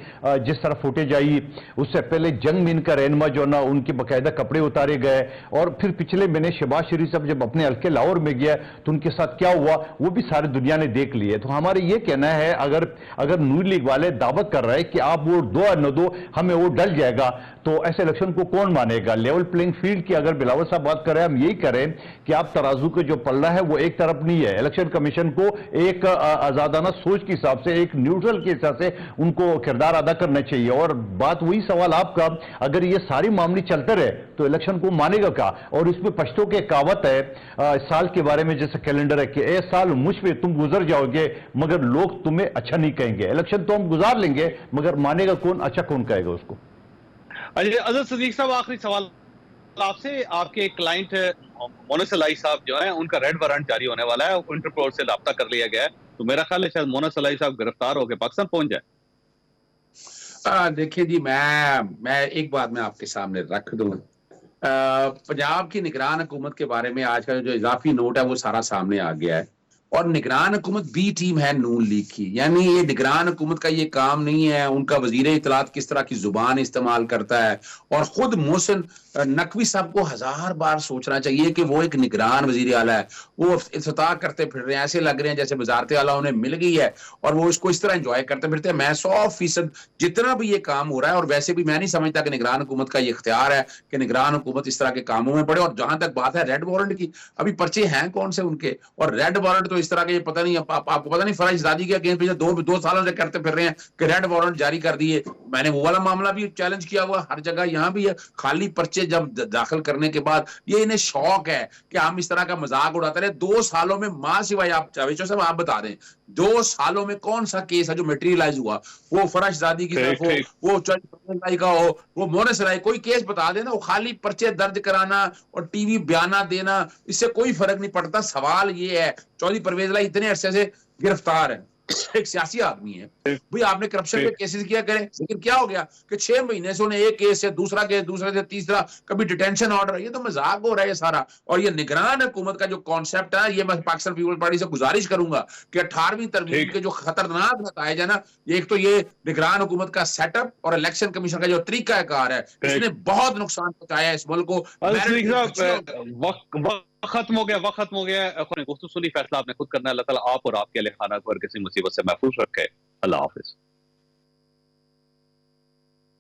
جس طرح فوٹیج آئی, اس سے پہلے جنگ میں ان کا رہنما جو نا ان کے باقاعدہ کپڑے اتارے گئے. اور پھر پچھلے مہینے شہباز شریف صاحب جب اپنے حلقے لاہور میں گیا تو ان کے ساتھ کیا ہوا وہ بھی ساری دنیا نے دیکھ لیے. تو ہمارے یہ کہنا ہے اگر نون لیگ والے دعوت کر رہے ہیں کہ آپ ووٹ دو یا نہ دو ہمیں ووٹ ڈل جائے گا تو ایسے الیکشن کو کون مانے گا؟ لیول پلینگ فیلڈ کی اگر بلاول صاحب بات کر رہے ہیں, ہم یہی کریں کہ آپ ترازو کے جو پلہ ہے وہ ایک طرف نہیں ہے. الیکشن کمیشن کو ایک آزادانہ سوچ کے حساب سے, ایک نیوٹرل کے حساب سے ان کو کردار ادا کرنا چاہیے. اور بات وہی سوال آپ کا, اگر یہ ساری معاملے چلتے رہے تو الیکشن کو مانے گا کیا؟ اور اس میں پشتوں کے کہاوت ہے سال کے بارے میں جیسے کیلنڈر ہے کہ اے سال مجھ پہ تم گزر جاؤ گے مگر لوگ تمہیں اچھا نہیں کہیں گے. الیکشن تو ہم گزار لیں گے مگر مانے گا کون, اچھا کون کہے گا اس کو. اظہر صدیق صاحب, آخری سوال آپ سے, آپ کے کلائنٹ مونس الہی صاحب جو ہیں ان کا ریڈ وارنٹ جاری ہونے والا ہے, انٹرپول سے رابطہ کر لیا گیا ہے, تو میرا خیال ہے شاید مونس الہی صاحب گرفتار ہو کے پاکستان پہنچ جائے. دیکھیں جی, میں ایک بات میں آپ کے سامنے رکھ دوں. پنجاب کی نگران حکومت کے بارے میں آج کا جو اضافی نوٹ ہے وہ سارا سامنے آ گیا ہے اور نگران حکومت بی ٹیم ہے نون لیگ کی. یعنی یہ نگران حکومت کا یہ کام نہیں ہے. ان کا وزیر اطلاعات کس طرح کی زبان استعمال کرتا ہے, اور خود محسن نقوی صاحب کو 1000 بار سوچنا چاہیے کہ وہ ایک نگران وزیر اعلیٰ ہے. وہ افتتاح کرتے پھر رہے ہیں, ایسے لگ رہے ہیں جیسے وزارت اعلیٰ انہیں مل گئی ہے اور وہ اس کو اس طرح انجوائے کرتے پھرتے ہیں. میں 100% جتنا بھی یہ کام ہو رہا ہے, اور ویسے بھی میں نہیں سمجھتا کہ نگران حکومت کا یہ اختیار ہے کہ نگران حکومت اس طرح کے کاموں میں پڑے. اور جہاں تک بات ہے ریڈ وارنٹ کی, ابھی پرچے ہیں کون سے ان کے, اور ریڈ وارنٹ تو اس طرح کے یہ پتہ نہیں, آپ کو پتہ نہیں فرج زادی کے اگینسٹ پچھلے 2 سالوں سے کرتے پھر رہے ہیں کہ ریڈ وارنٹ جاری کر دیے. میں نے وہ والا معاملہ بھی چیلنج کیا ہوا ہر جگہ, یہاں بھی ہے. خالی پرچے جب داخل کرنے کے بعد یہ انہیں شوق ہے کہ ہم اس طرح کا مذاق اڑاتے رہے. 2 سالوں میں ماں سوائے آپ جاوید صاحب آپ بتا دیں 2 سالوں میں کون سا کیس ہے جو میٹیریلائز ہوا, وہ فرش زادی کی طرف ہو, وہ چوہدری کا ہو, وہ مونس رائی, کوئی کیس بتا دینا. وہ خالی پرچے درج کرانا اور ٹی وی بیانات دینا, اس سے کوئی فرق نہیں پڑتا. سوال یہ ہے چودھری پرویز الہی اتنے عرصے سے گرفتار ہے, ایک سیاسی آدمی ہے بھئی, آپ نے کرپشن پہ کیسز کیا کریں, لیکن کیا ہو گیا کہ 6 مہینے سے انہیں ایک کیس سے دوسرا کیس, دوسرے سے تیسرا, کبھی ڈیٹینشن آرڈر. یہ تو مذاق ہو رہا ہے یہ سارا. اور یہ نگران حکومت کا جو کانسیپٹ ہے, یہ میں پاکستان پیپل پارٹی سے گزارش کروں گا کہ 18ویں ترمیم کے جو خطرناک نتائج ہے نا, ایک تو یہ نگران حکومت کا سیٹ اپ اور الیکشن کمیشن کا جو طریقہ کار ہے, اس نے بہت نقصان پہنچایا ہے اس ملک کو. ختم ہو گیا. گفتگو سنی, فیصلہ آپ نے خود کرنا ہے. اللہ تعالیٰ آپ اور آپ کے اہل خانہ کو ہر کسی مصیبت سے محفوظ رکھے. اللہ حافظ.